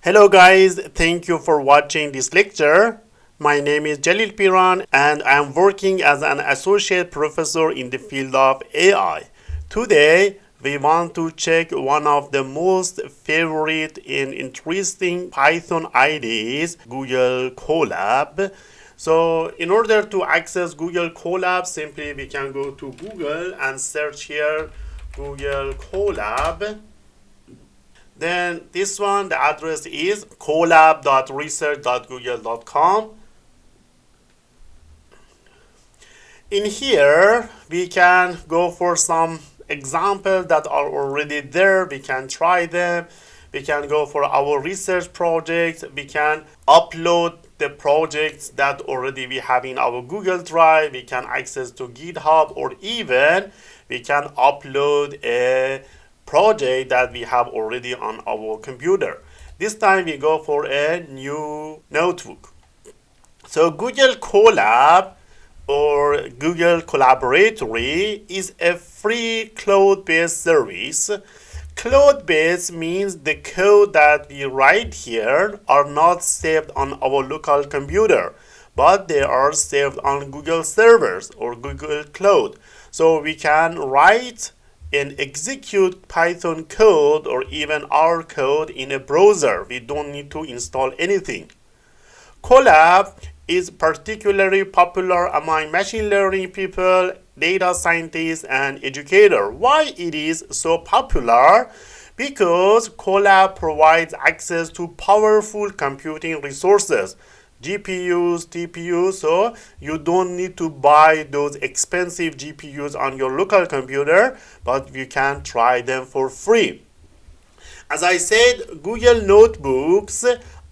Hello guys, thank you for watching this lecture. My name is Jalil Piran and I am working as an associate professor in the field of AI. Today we want to check one of the most favorite and interesting Python IDEs, Google Colab. So in order to access Google Colab, simply we can go to Google and search here Google Colab. Then this one, the address is colab.research.google.com. In here, we can go for some examples that are already there. We can try them. We can go for our research project. We can upload the projects that already we have in our Google Drive. We can access to GitHub, or even we can upload a project that we have already on our computer. This time we go for a new notebook. So Google Colab or Google Collaboratory is a free cloud-based service. Cloud-based means the code that we write here are not saved on our local computer, but they are saved on Google servers or Google Cloud. So we can write and execute Python code or even our code in a browser. We don't need to install anything. Colab is particularly popular among machine learning people, data scientists, and educators. Why it is so popular? Because Colab provides access to powerful computing resources, GPUs, TPUs, so you don't need to buy those expensive GPUs on your local computer, but you can try them for free. As I said, Google Notebooks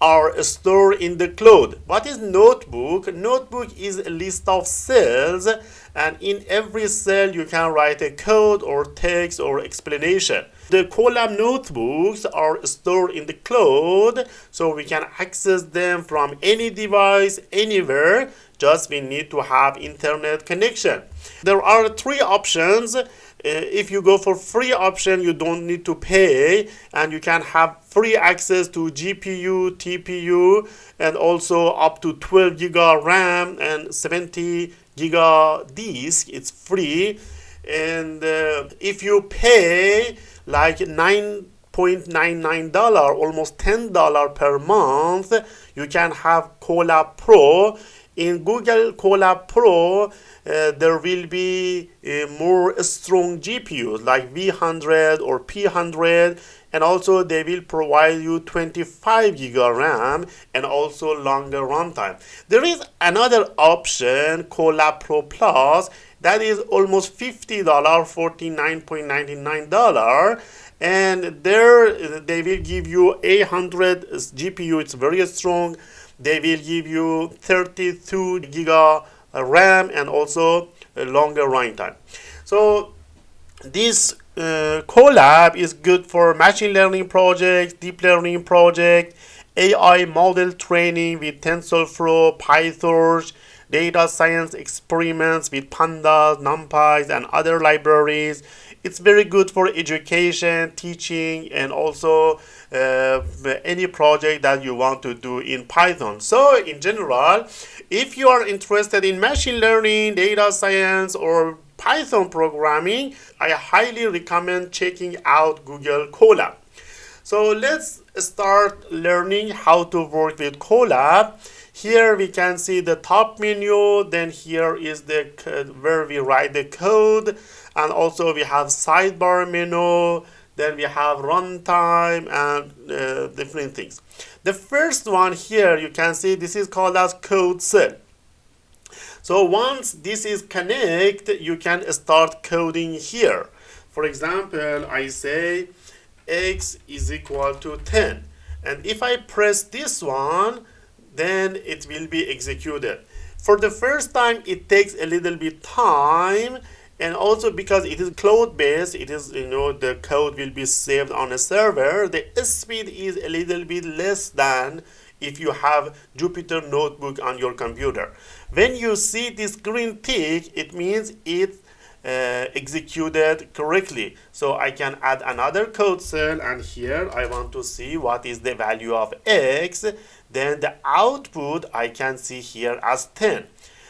are stored in the cloud. What is notebook? Notebook is a list of cells, and in every cell you can write a code or text or explanation. The Colab notebooks are stored in the cloud, so we can access them from any device, anywhere. Just we need to have internet connection. There are three options. If you go for free option, you don't need to pay, and you can have free access to GPU, TPU, and also up to 12 giga RAM and 70 giga disk. It's free. And if you pay like $9.99, almost $10 per month, you can have Colab Pro. In Google Colab Pro, there will be more strong GPUs like V100 or P100, and also they will provide you 25 giga RAM and also longer runtime. There is another option, Colab Pro Plus, that is almost $50, $49.99, and there they will give you 800 GPU. It's very strong. They will give you 32 giga RAM and also a longer runtime. So this Colab is good for machine learning projects, deep learning project, AI model training with TensorFlow, PyTorch, data science experiments with pandas, numpys, and other libraries. It's very good for education, teaching, and also any project that you want to do in Python. So in general, if you are interested in machine learning, data science, or Python programming, I highly recommend checking out Google Colab. So let's start learning how to work with Colab. Here we can see the top menu, then here is the where we write the code, and also we have sidebar menu, then we have runtime and different things. The first one here, you can see this is called as code cell. So once this is connected, you can start coding here. For example, I say x is equal to 10, and if I press this one, then it will be executed. For the first time, it takes a little bit time, and also because it is cloud based, it is, the code will be saved on a server. The speed is a little bit less than if you have Jupyter notebook on your computer. When you see this green tick, it means it executed correctly. So I can add another code cell, and here I want to see what is the value of x. Then the output I can see here as 10.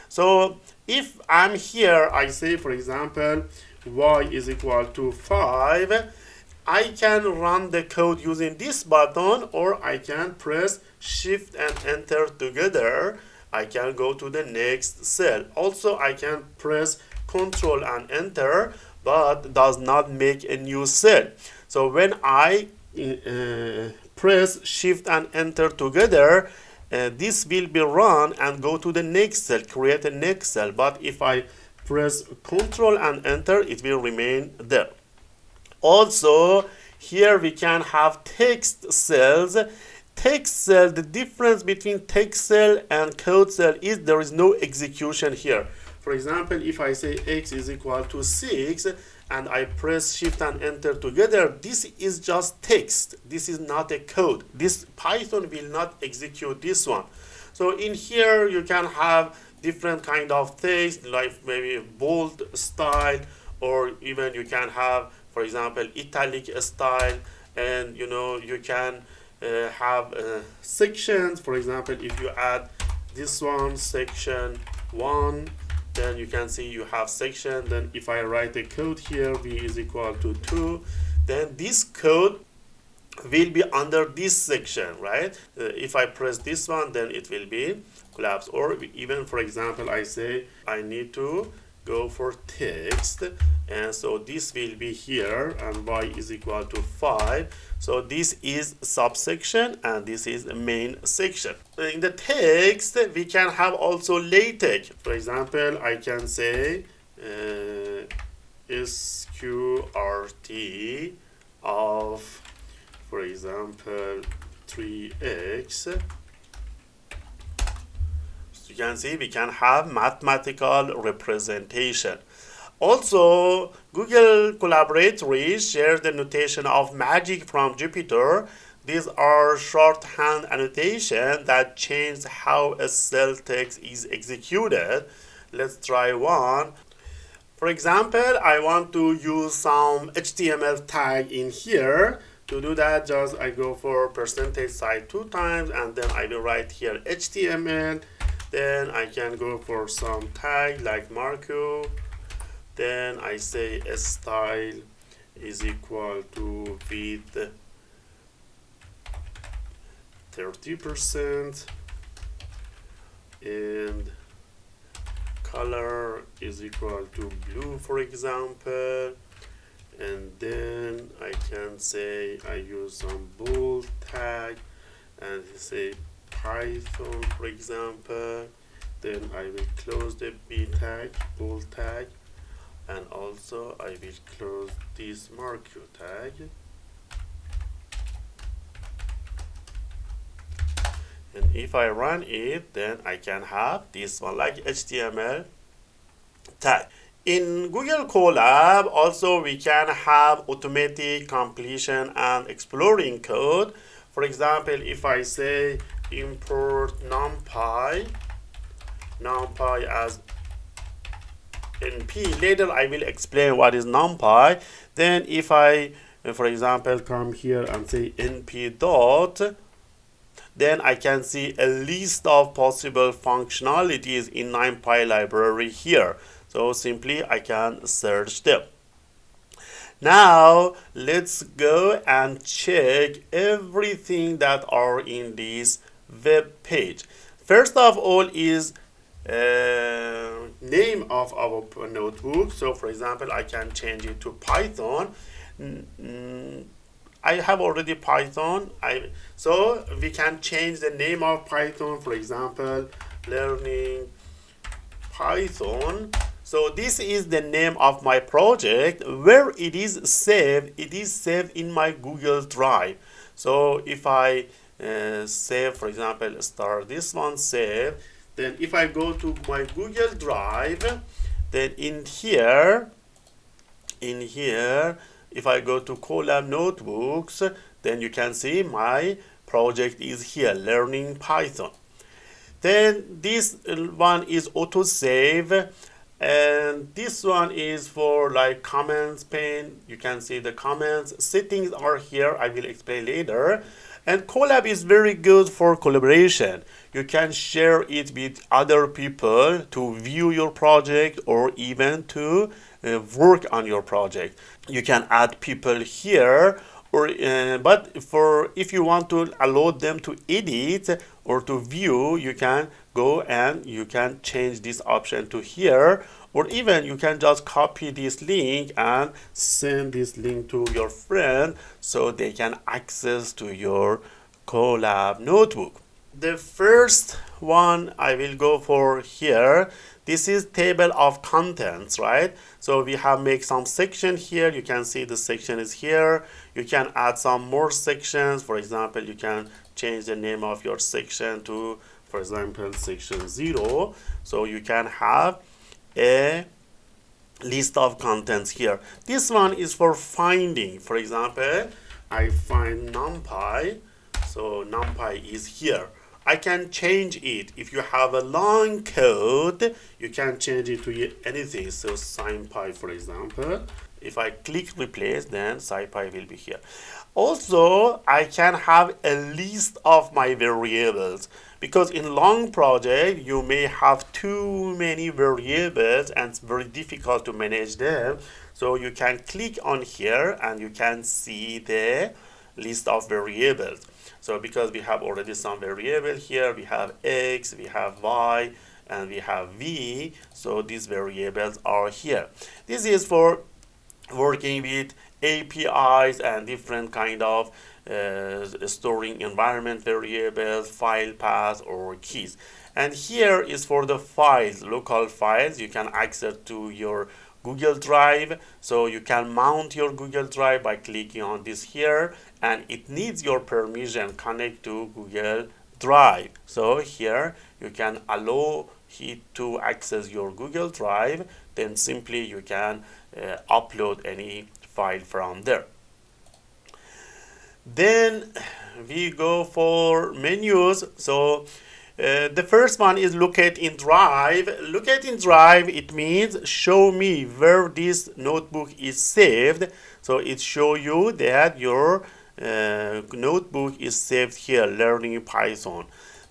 So if I'm here, I say, for example, y is equal to 5, I can run the code using this button, or I can press shift and enter together. I can go to the next cell. Also, I can press control and enter, but does not make a new cell. So when I press shift and enter together, this will be run and go to the next cell, create a next cell. But if I press control and enter, it will remain there. Also, here we can have text cells. Text cell, the difference between text cell and code cell is there is no execution here. For example, if I say x is equal to 6 and I press shift and enter together, this is just text. This is not a code. This Python will not execute this one. So in here you can have different kind of text, like maybe bold style, or even you can have, for example, italic style, and you can have sections. For example, if you add this one, section 1, then you can see you have section. Then if I write a code here, v is equal to 2, then this code will be under this section, right? If I press this one, then it will be collapsed. Or even, for example, I say I need to go for text, and so this will be here, and y is equal to 5. So this is subsection and this is the main section. In the text we can have also latex. For example, I can say sqrt of, for example, 3x. You can see we can have mathematical representation. Also, Google Collaboratory shares the notation of magic from Jupyter. These are shorthand annotations that change how a cell text is executed. Let's try one. For example, I want to use some HTML tag in here. To do that, just I go for %sign 2 times, and then I will write here HTML. Then I can go for some tag like Marco. Then I say style is equal to width 30% and color is equal to blue, for example. And then I can say I use some bold tag and say Python, for example. Then I will close the B tag, bold tag, and also I will close this Marco tag. And if I run it, then I can have this one like HTML tag. In Google Colab, also we can have automatic completion and exploring code. For example, if I say import numpy as np, later I will explain what is numpy. Then if I, for example, come here and say np dot, then I can see a list of possible functionalities in numpy library here. So simply I can search them. Now let's go and check everything that are in this web page. First of all is name of our notebook. So for example, I can change it to Python. I have already Python. So we can change the name of Python. For example, learning Python. So this is the name of my project. Where it is saved in my Google Drive. So if I save, for example, start this one, save, then if I go to my Google Drive, then in here, if I go to Colab Notebooks, then you can see my project is here, learning Python. Then this one is autosave. And this one is for like comments pane. You can see the comments. Settings are here. I will explain later. And Colab is very good for collaboration. You can share it with other people to view your project or even to work on your project. You can add people here, or but for if you want to allow them to edit or to view, you can go and you can change this option to here, or even you can just copy this link and send this link to your friend so they can access to your Colab notebook. The first one I will go for here. This is table of contents, right? So we have make some section here. You can see the section is here. You can add some more sections. For example, you can change the name of your section to, for example, section 0. So you can have a list of contents here. This one is for finding. For example, I find NumPy. So NumPy is here. I can change it. If you have a long code, you can change it to anything. So SciPy, for example. If I click replace, then SciPy will be here. Also, I can have a list of my variables, because in long project, you may have too many variables and it's very difficult to manage them. So you can click on here and you can see the list of variables. So because we have already some variable here, we have X, we have Y, and we have V. So these variables are here. This is for working with APIs and different kind of storing environment variables, file paths, or keys. And here is for the files, local files. You can access to your Google Drive. So you can mount your Google Drive by clicking on this here, and it needs your permission connect to Google Drive. So here you can allow it to access your Google Drive. Then simply you can upload any file from there. Then we go for menus. So the first one is locate in Drive. Locate in Drive, it means show me where this notebook is saved. So it show you that your notebook is saved here, learning Python.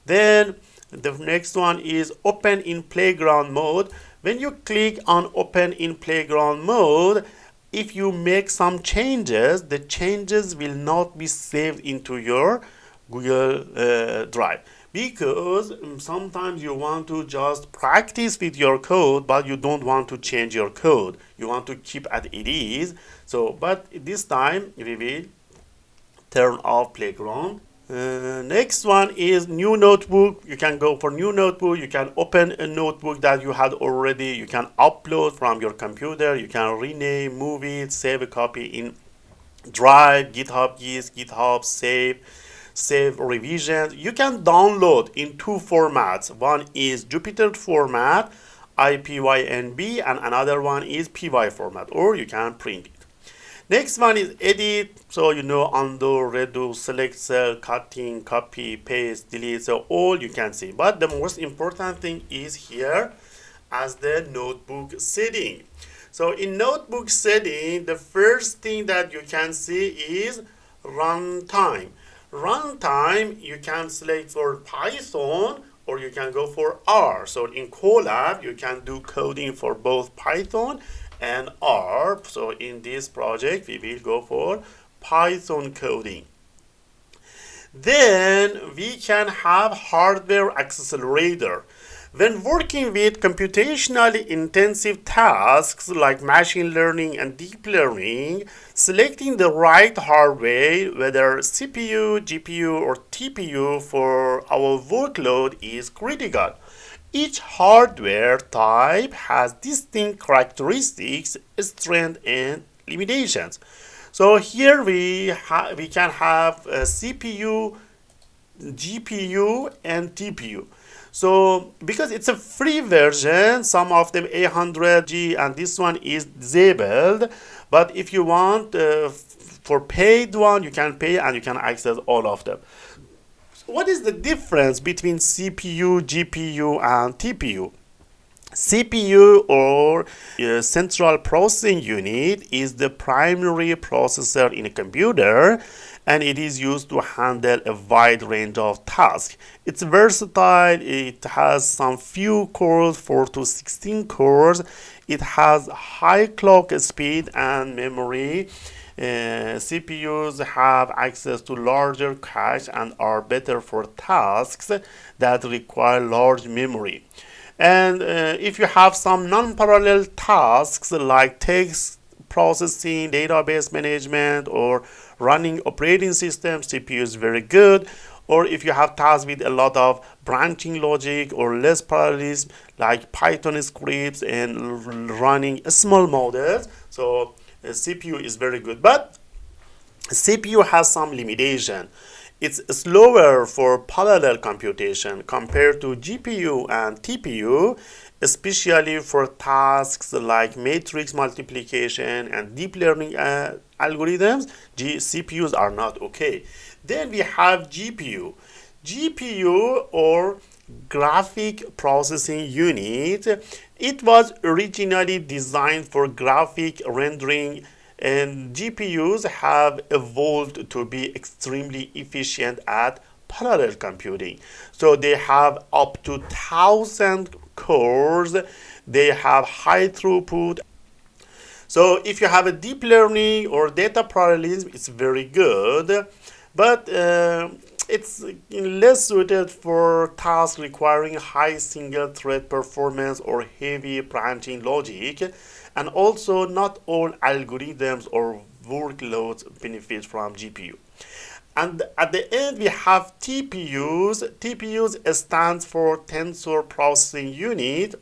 Then the next one is open in playground mode. When you click on open in playground mode, if you make some changes, the changes will not be saved into your Google Drive, because sometimes you want to just practice with your code, but you don't want to change your code. You want to keep as it is. So, but this time we will turn off playground. Next one is new notebook. You can go for new notebook. You can open a notebook that you had already. You can upload from your computer. You can rename, move it, save a copy in Drive, GitHub Keys, GitHub, save revisions. You can download in two formats. One is Jupyter format, IPYNB, and another one is PY format, or you can print it. Next one is edit. So undo, redo, select cell, cutting, copy, paste, delete. So all you can see. But the most important thing is here as the notebook setting. So in notebook setting, the first thing that you can see is runtime. Runtime, you can select for Python or you can go for R. So in Colab, you can do coding for both Python and R. So in this project, we will go for Python coding. Then we can have hardware accelerator. When working with computationally intensive tasks like machine learning and deep learning, selecting the right hardware, whether CPU, GPU, or TPU for our workload is critical. Each hardware type has distinct characteristics, strengths, and limitations. So here we can have a CPU, GPU, and TPU. So because it's a free version, some of them 800G and this one is disabled. But if you want for paid one, you can pay and you can access all of them. What is the difference between CPU, GPU, and TPU? CPU, or central processing unit, is the primary processor in a computer, and it is used to handle a wide range of tasks. It's versatile. It has some few cores, 4 to 16 cores. It has high clock speed and memory. CPUs have access to larger cache and are better for tasks that require large memory. And if you have some non-parallel tasks like text processing, database management, or running operating systems, CPU is very good. Or if you have tasks with a lot of branching logic or less parallelism, like Python scripts and running small models, so CPU is very good. But CPU has some limitation. It's slower for parallel computation compared to GPU and TPU, especially for tasks like matrix multiplication and deep learning algorithms. CPUs are not okay. Then we have GPU. GPU, or graphic processing unit, it was originally designed for graphic rendering, and GPUs have evolved to be extremely efficient at parallel computing. So they have up to 1,000 cores, they have high throughput. So if you have a deep learning or data parallelism, it's very good, but it's less suited for tasks requiring high single thread performance or heavy branching logic. And also, not all algorithms or workloads benefit from GPU. And at the end, we have TPUs. TPUs stands for Tensor Processing Unit.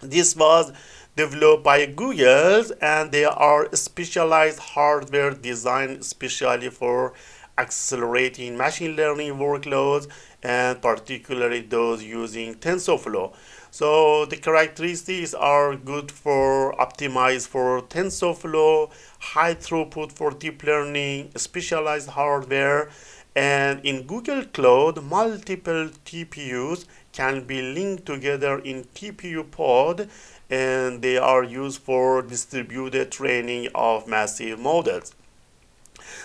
This was developed by Google, and they are specialized hardware designed especially for accelerating machine learning workloads, and particularly those using TensorFlow. So the characteristics are good for optimized for TensorFlow, high throughput for deep learning, specialized hardware, and in Google Cloud, multiple TPUs can be linked together in TPU pod, and they are used for distributed training of massive models.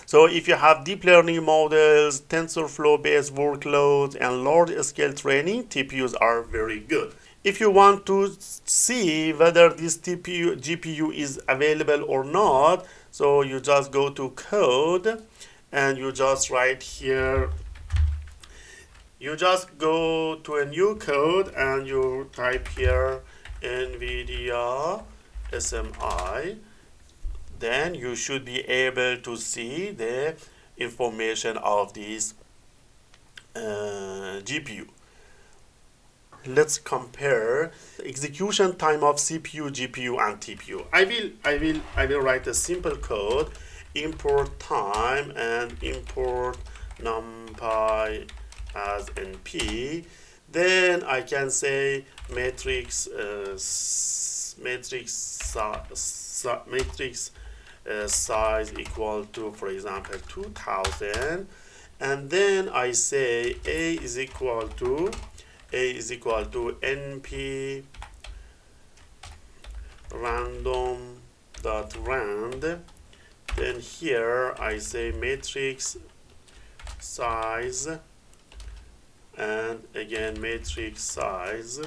So if you have deep learning models, TensorFlow based workloads, and large scale training, TPUs are very good. If you want to see whether this GPU is available or not, so you just go to code and you just write here, you just go to a new code and you type here NVIDIA SMI. Then you should be able to see the information of this GPU. Let's compare execution time of CPU, GPU, and TPU. I will write a simple code: import time and import numpy as np. Then I can say matrix size equal to, for example, 2000, and then I say a is equal to np random.rand. Then here I say matrix size, and again matrix size,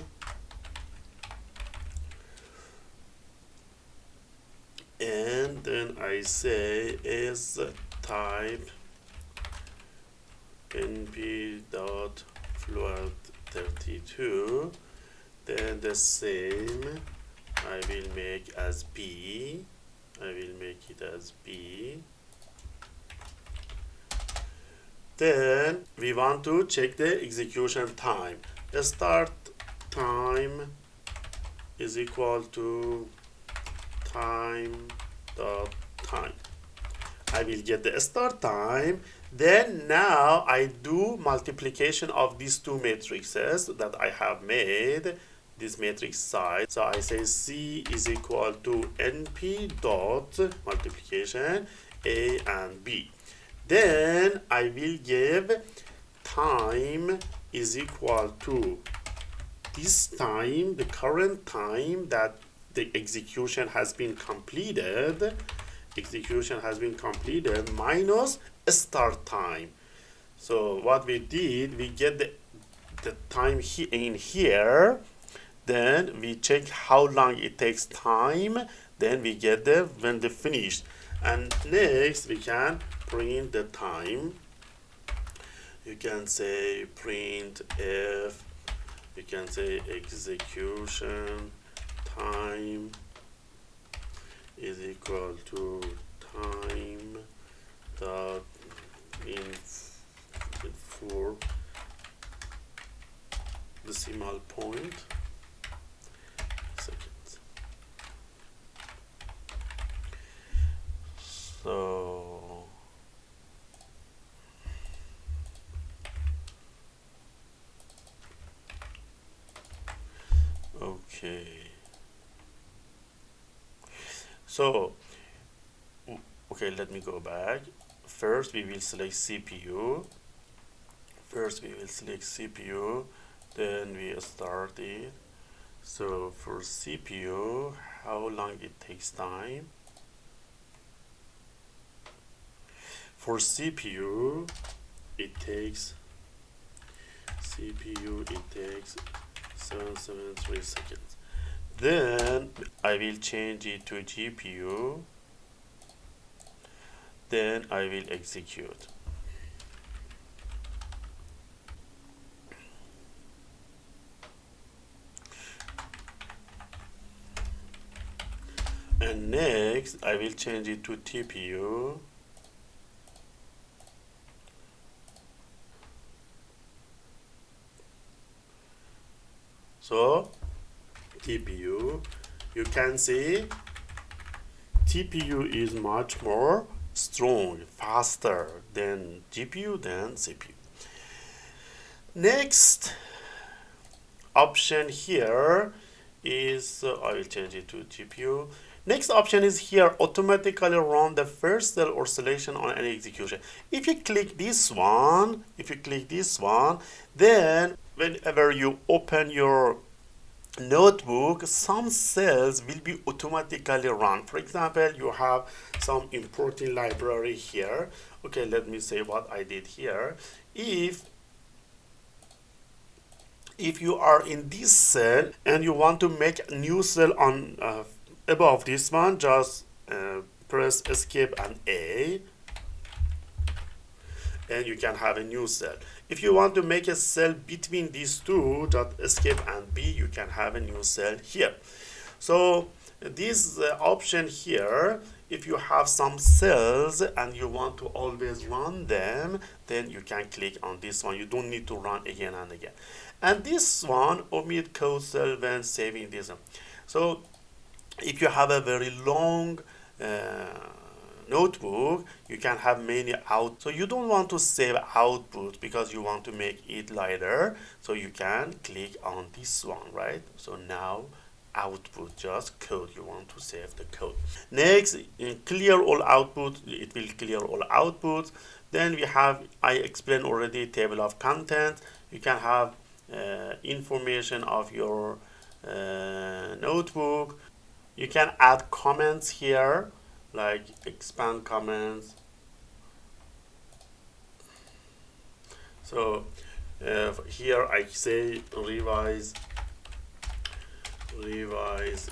and then I say is type np.float32. then the same I will make as b. I will make it as b. Then we want to check the execution time. The start time is equal to time. I will get the start time. Then now I do multiplication of these two matrices that I have made, this matrix size. So I say C is equal to NP dot multiplication A and B. Then I will give time is equal to this time, the current time that the execution has been completed, minus start time. So what we did, we get the time in here, then we check how long it takes time, then we get when they finished, and next we can print the time. You can say print if, you can say execution time is equal to time dot in 4 decimal point seconds. So okay, so okay, let me go back. First we will select CPU. Then we start it. So for CPU, how long it takes time? For CPU, it takes 773 seconds. Then I will change it to GPU. Then I will execute. And next I will change it to TPU. So TPU, you can see TPU is much more strong, faster than GPU, than CPU. Next option here is, I will change it to GPU. Next option is here, automatically run the first cell or selection on any execution. If you click this one, then whenever you open your notebook, some cells will be automatically run. For example, you have some importing library here. Okay, let me say what I did here. If you are in this cell and you want to make a new cell on above this one, just press escape and A, and you can have a new cell. If you want to make a cell between these two, just escape and B, you can have a new cell here. So this option here, if you have some cells and you want to always run them, then you can click on this one. You don't need to run again and again. And this one, omit code cell when saving this one. So if you have a very long notebook, you can have many out. So you don't want to save output because you want to make it lighter. So you can click on this one, right? So now output, just code, you want to save the code. Next, clear all output, it will clear all outputs. Then we have, I explained already, table of content. You can have information of your notebook. You can add comments here, like expand comments. So here I say revise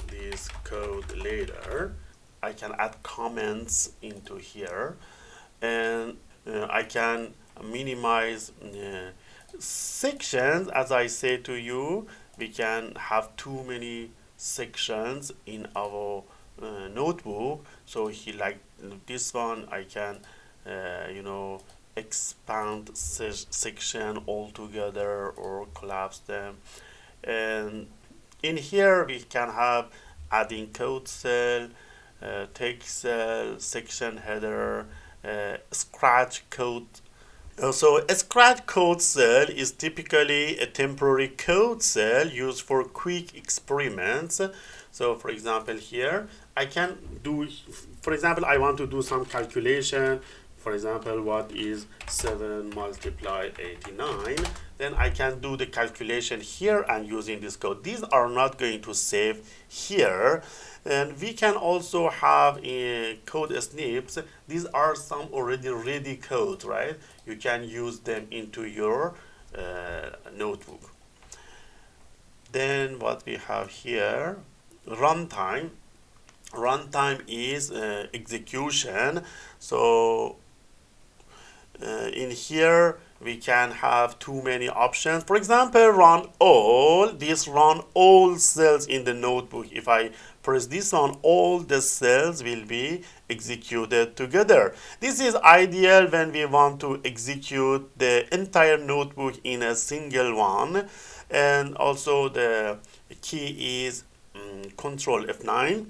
this code later. I can add comments into here, and I can minimize sections. As I say to you, we can have too many sections in our notebook. So he like this one, I can expand section altogether or collapse them. And in here we can have adding code cell, text cell, section header, scratch code. So a scratch code cell is typically a temporary code cell used for quick experiments. So for example here, I can do, for example, I want to do some calculation For example, what is 7 multiply 89? Then I can do the calculation here and using this code. These are not going to save here. And we can also have code snips. These are some already ready code, right? You can use them into your notebook. Then what we have here, runtime. Runtime is execution. So in here we can have too many options. For example, run all cells in the notebook. If I press this on, all the cells will be executed together. This is ideal when we want to execute the entire notebook in a single one. And also the key is Control F9.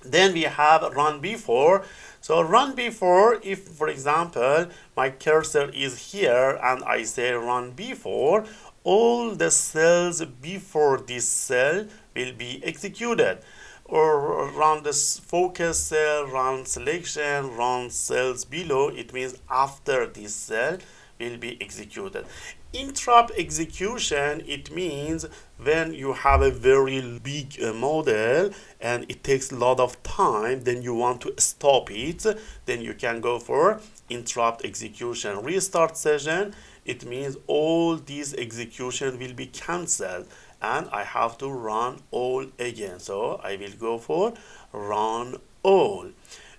Then we have run before. So run before, if for example my cursor is here and I say run before, all the cells before this cell will be executed. Or run this focus cell, run selection, run cells below, it means after this cell will be executed. Interrupt execution, it means when you have a very big model and it takes a lot of time, then you want to stop it, then you can go for interrupt execution. Restart session, it means all these execution will be cancelled and I have to run all again. So I will go for run all.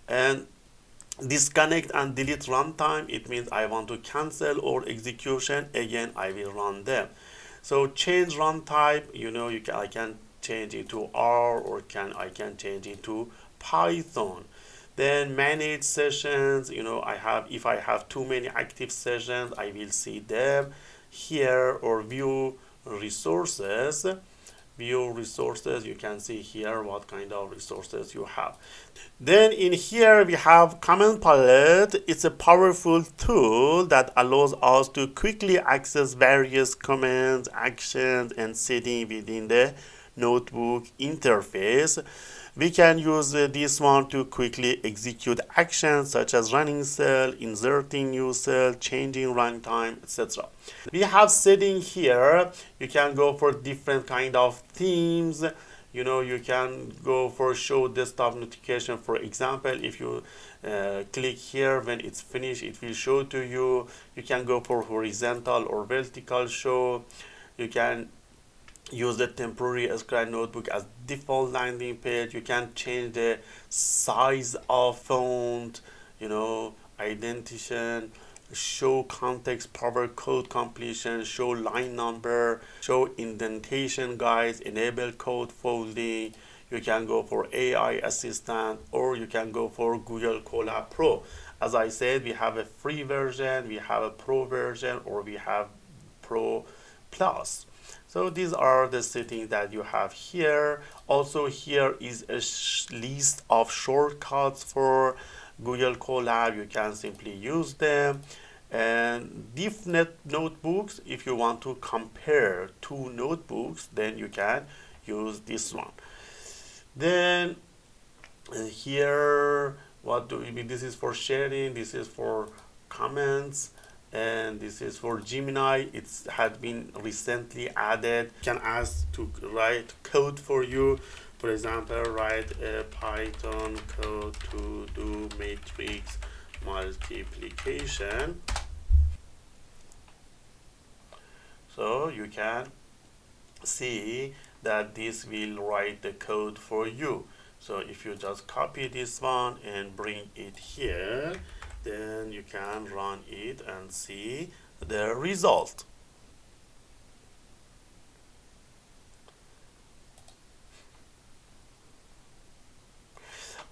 And disconnect and delete runtime, it means I want to cancel all execution, again I will run them. So change run type, I can change it to R or I can change it to Python. Then manage sessions, if I have too many active sessions, I will see them here. Or view resources. View resources, you can see here what kind of resources you have. Then in here we have command palette. It's a powerful tool that allows us to quickly access various commands, actions, and settings within the notebook interface. We can use this one to quickly execute actions such as running cell, inserting new cell, changing runtime, etc. We have setting here. You can go for different kind of themes. You can go for show desktop notification. For example, if you click here, when it's finished, it will show to you. You can go for horizontal or vertical show. You can use the temporary scribe notebook as default landing page. You can change the size of font, indentation, show context, power code completion, show line number, show indentation guides, enable code folding. You can go for AI assistant, or you can go for Google Colab Pro. As I said, we have a free version, we have a pro version, or we have Pro Plus. So these are the settings that you have here. Also here is a list of shortcuts for Google Colab. You can simply use them. And diffnet notebooks, if you want to compare two notebooks, then you can use this one. Then here, this is for sharing, this is for comments, and this is for Gemini. It had been recently added. You can ask to write code for you. For example, write a Python code to do matrix multiplication. So you can see that this will write the code for you. So if you just copy this one and bring it here, then you can run it and see the result.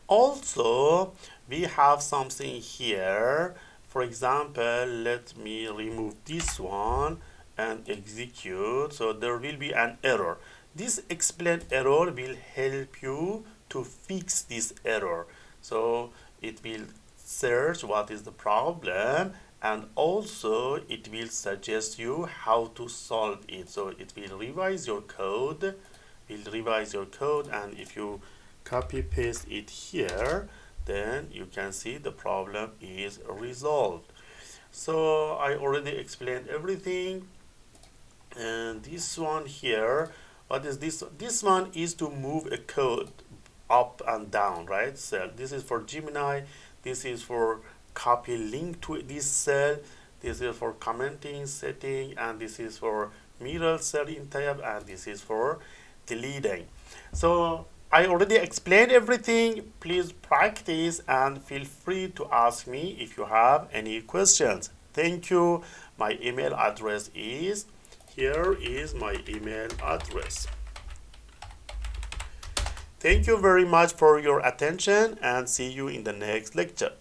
Also, we have something here. For example, let me remove this one and execute. So there will be an error. This explain error will help you to fix this error. So it will search what is the problem, and also it will suggest you how to solve it. So it will revise your code, and if you copy paste it here, then you can see the problem is resolved. So I already explained everything. And this one here, what is this? This one is to move a code up and down, right? So this is for Gemini, this is for copy link to this cell, this is for commenting, setting, and this is for mirror cell in tab, and this is for deleting. So I already explained everything. Please practice and feel free to ask me if you have any questions. Thank you. My email address is, here is my email address. Thank you very much for your attention and see you in the next lecture.